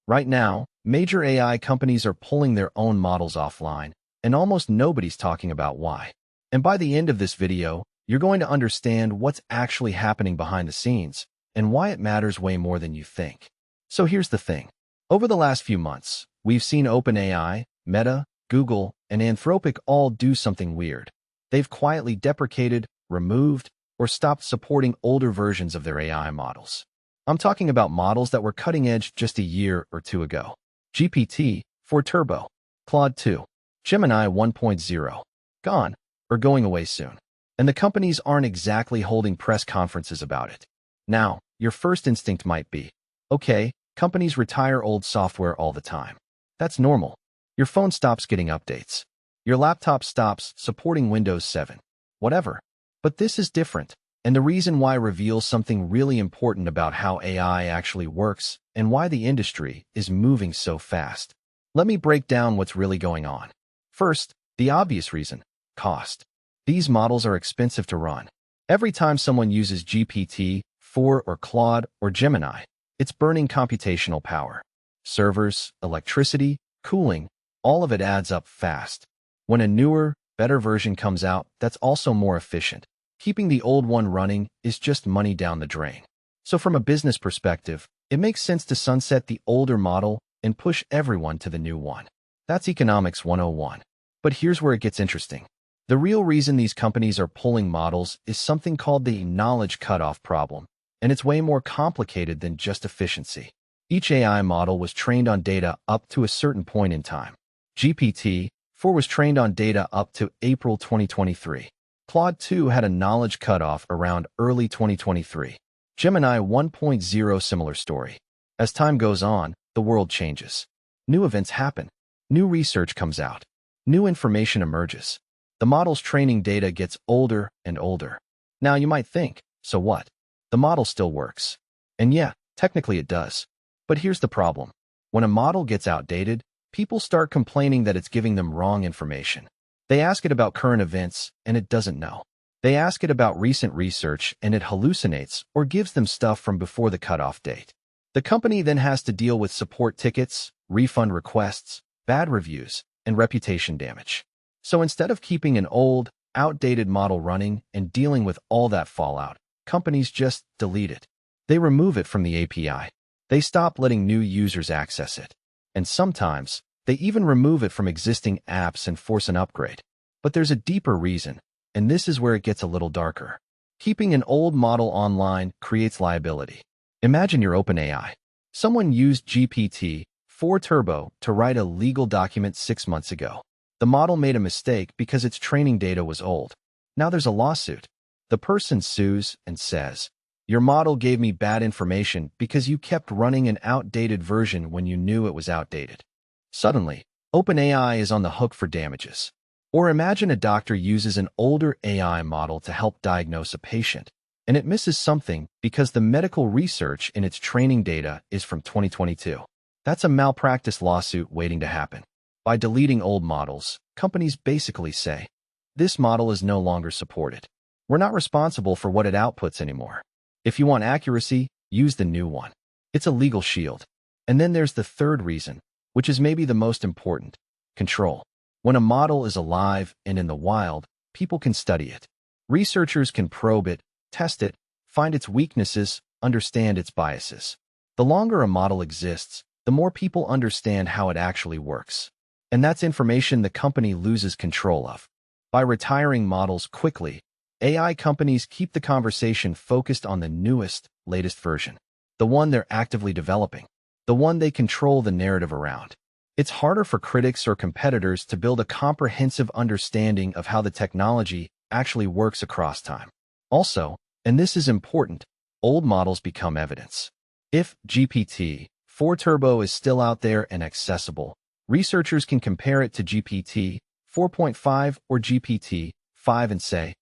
Right now, major AI companies are pulling their own models offline, and almost nobody's talking about why. And by the end of this video, you're going to understand what's actually happening behind the scenes and why it matters way more than you think. So here's the thing. Over the last few months, we've seen OpenAI, Meta, Google, and Anthropic all do something weird. They've quietly deprecated, removed, or stopped supporting older versions of their AI models. I'm talking about models that were cutting edge just a year or two ago. GPT-4 Turbo, Claude 2, Gemini 1.0, gone, or going away soon. And the companies aren't exactly holding press conferences about it. Now, your first instinct might be, okay, companies retire old software all the time. That's normal. Your phone stops getting updates. Your laptop stops supporting Windows 7. Whatever. But this is different, and the reason why reveals something really important about how AI actually works and why the industry is moving so fast. Let me break down what's really going on. First, the obvious reason: cost. These models are expensive to run. Every time someone uses GPT-4 or Claude or Gemini, it's burning computational power. Servers, electricity, cooling, all of it adds up fast. When a newer, better version comes out that's also more efficient, keeping the old one running is just money down the drain. So from a business perspective, it makes sense to sunset the older model and push everyone to the new one. That's Economics 101. But here's where it gets interesting. The real reason these companies are pulling models is something called the knowledge cutoff problem, and it's way more complicated than just efficiency. Each AI model was trained on data up to a certain point in time. GPT-4 was trained on data up to April 2023. Claude 2 had a knowledge cutoff around early 2023. Gemini 1.0 similar story. As time goes on, the world changes. New events happen. New research comes out. New information emerges. The model's training data gets older and older. Now you might think, so what? The model still works. And yeah, technically it does. But here's the problem. When a model gets outdated, people start complaining that it's giving them wrong information. They ask it about current events, and it doesn't know. They ask it about recent research, and it hallucinates or gives them stuff from before the cutoff date. The company then has to deal with support tickets, refund requests, bad reviews, and reputation damage. So instead of keeping an old, outdated model running and dealing with all that fallout, companies just delete it. They remove it from the API. They stop letting new users access it. And sometimes, they even remove it from existing apps and force an upgrade. But there's a deeper reason, and this is where it gets a little darker. Keeping an old model online creates liability. Imagine you're OpenAI. Someone used GPT-4 Turbo to write a legal document 6 months ago. The model made a mistake because its training data was old. Now there's a lawsuit. The person sues and says, "Your model gave me bad information because you kept running an outdated version when you knew it was outdated." Suddenly, OpenAI is on the hook for damages. Or imagine a doctor uses an older AI model to help diagnose a patient, and it misses something because the medical research in its training data is from 2022. That's a malpractice lawsuit waiting to happen. By deleting old models, companies basically say, this model is no longer supported. We're not responsible for what it outputs anymore. If you want accuracy, use the new one. It's a legal shield. And then there's the third reason, which is maybe the most important: control. When a model is alive and in the wild, people can study it. Researchers can probe it, test it, find its weaknesses, understand its biases. The longer a model exists, the more people understand how it actually works. And that's information the company loses control of. By retiring models quickly, AI companies keep the conversation focused on the newest, latest version, the one they're actively developing, the one they control the narrative around. It's harder for critics or competitors to build a comprehensive understanding of how the technology actually works across time. Also, and this is important, old models become evidence. If GPT-4 Turbo is still out there and accessible, researchers can compare it to GPT 4.5 or GPT 5 and say,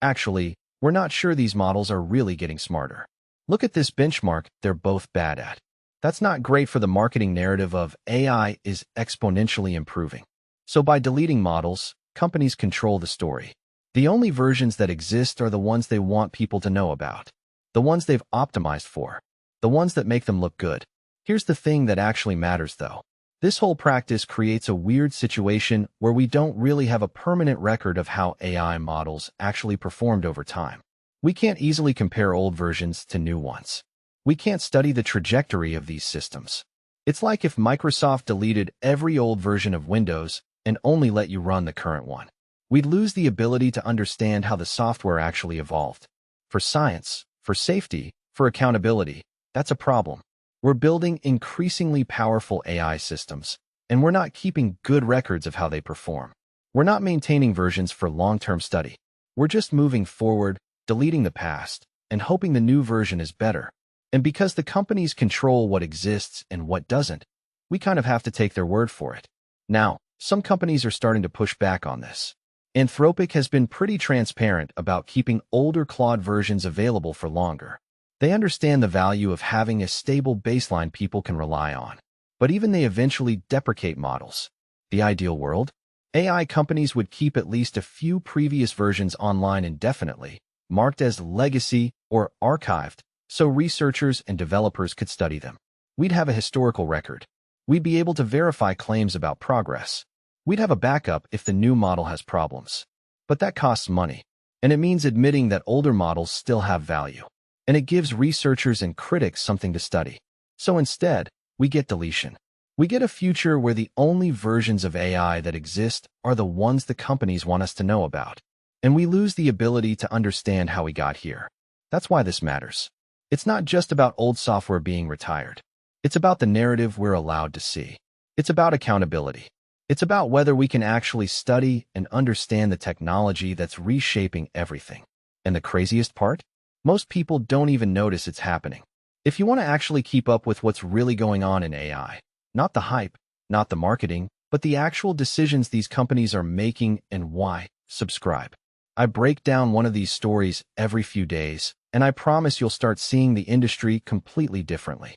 actually, we're not sure these models are really getting smarter. Look at this benchmark they're both bad at. That's not great for the marketing narrative of AI is exponentially improving. So by deleting models, companies control the story. The only versions that exist are the ones they want people to know about, the ones they've optimized for, the ones that make them look good. Here's the thing that actually matters, though. This whole practice creates a weird situation where we don't really have a permanent record of how AI models actually performed over time. We can't easily compare old versions to new ones. We can't study the trajectory of these systems. It's like if Microsoft deleted every old version of Windows and only let you run the current one. We'd lose the ability to understand how the software actually evolved. For science, for safety, for accountability, that's a problem. We're building increasingly powerful AI systems, and we're not keeping good records of how they perform. We're not maintaining versions for long-term study. We're just moving forward, deleting the past, and hoping the new version is better. And because the companies control what exists and what doesn't, we kind of have to take their word for it. Now, some companies are starting to push back on this. Anthropic has been pretty transparent about keeping older Claude versions available for longer. They understand the value of having a stable baseline people can rely on. But even they eventually deprecate models. The ideal world? AI companies would keep at least a few previous versions online indefinitely, marked as legacy or archived, so researchers and developers could study them. We'd have a historical record. We'd be able to verify claims about progress. We'd have a backup if the new model has problems. But that costs money, and it means admitting that older models still have value. And it gives researchers and critics something to study. So instead, we get deletion. We get a future where the only versions of AI that exist are the ones the companies want us to know about. And we lose the ability to understand how we got here. That's why this matters. It's not just about old software being retired. It's about the narrative we're allowed to see. It's about accountability. It's about whether we can actually study and understand the technology that's reshaping everything. And the craziest part? Most people don't even notice it's happening. If you want to actually keep up with what's really going on in AI, not the hype, not the marketing, but the actual decisions these companies are making and why, subscribe. I break down one of these stories every few days, and I promise you'll start seeing the industry completely differently.